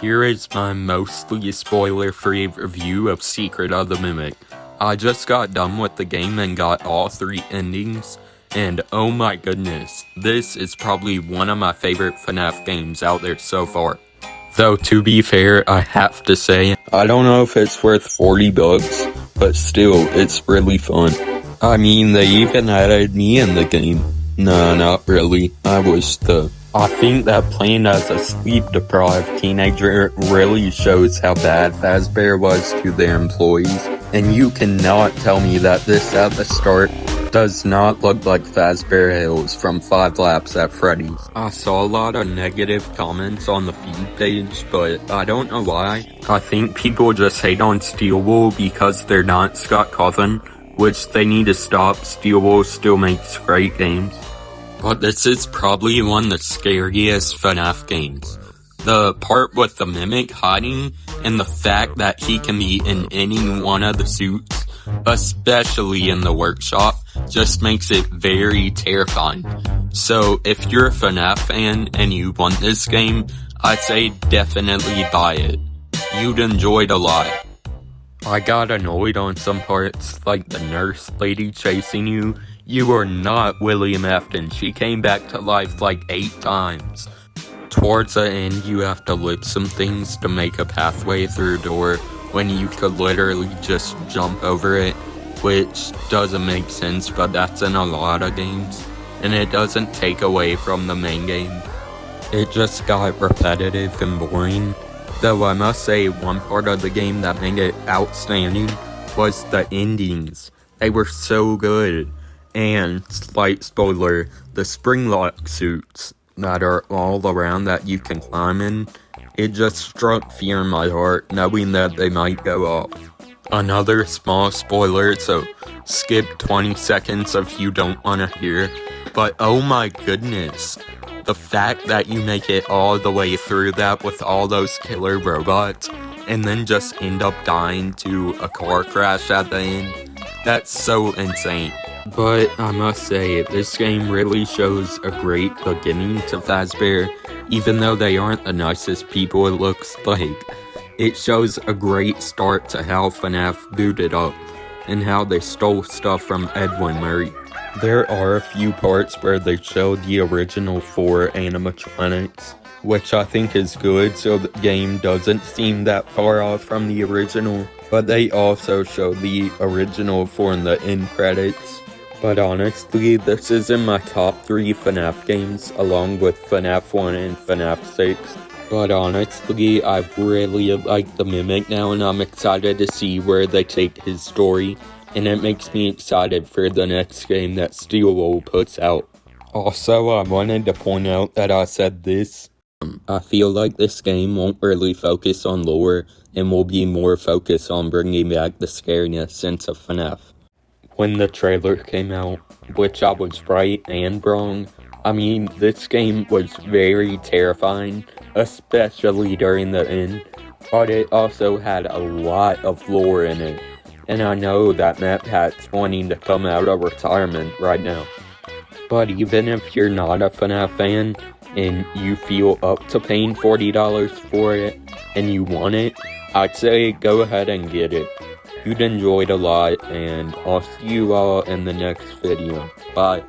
Here is my mostly spoiler-free review of Secret of the Mimic. I just got done with the game and got all 3 endings, and oh my goodness, this is probably one of my favorite FNAF games out there so far. Though to be fair, I have to say, I don't know if it's worth $40, but still, it's really fun. I mean, they even added me in the game. Nah, not really. I think that playing as a sleep-deprived teenager really shows how bad Fazbear was to their employees, and you cannot tell me that this at the start does not look like Fazbear Hills from 5 Laps at Freddy's. I saw a lot of negative comments on the feed page, but I don't know why. I think people just hate on Steelwool because they're not Scott Cawthon, which they need to stop. Steelwool still makes great games. But this is probably one of the scariest FNAF games. The part with the Mimic hiding, and the fact that he can be in any one of the suits, especially in the workshop, just makes it very terrifying. So if you're a FNAF fan and you want this game, I'd say definitely buy it. You'd enjoy it a lot. I got annoyed on some parts, like the nurse lady chasing you. You are not William Afton. She came back to life like 8 times. Towards the end, you have to lip some things to make a pathway through a door when you could literally just jump over it, which doesn't make sense, but that's in a lot of games, and it doesn't take away from the main game. It just got repetitive and boring, though I must say one part of the game that made it outstanding was the endings. They were so good. And, slight spoiler, the Springlock suits that are all around that you can climb in, it just struck fear in my heart knowing that they might go off. Another small spoiler, so skip 20 seconds if you don't want to hear, but oh my goodness, the fact that you make it all the way through that with all those killer robots, and then just end up dying to a car crash at the end, that's so insane. But I must say, this game really shows a great beginning to Fazbear, even though they aren't the nicest people it looks like. It shows a great start to how FNAF booted up, and how they stole stuff from Edwin Murray. There are a few parts where they show the original 4 animatronics, which I think is good, so the game doesn't seem that far off from the original, but they also show the original 4 in the end credits. But honestly, this is in my top 3 FNAF games, along with FNAF 1 and FNAF 6. But honestly, I really like the Mimic now, and I'm excited to see where they take his story, and it makes me excited for the next game that Steelwool puts out. Also, I wanted to point out that I said this. I feel like this game won't really focus on lore, and will be more focused on bringing back the scariness sense of FNAF. When the trailer came out, which I was right and wrong, I mean, this game was very terrifying, especially during the end, but it also had a lot of lore in it, and I know that MatPat's wanting to come out of retirement right now. But even if you're not a FNAF fan, and you feel up to paying $40 for it, and you want it, I'd say go ahead and get it. You'd enjoy it a lot, and I'll see you all in the next video. Bye.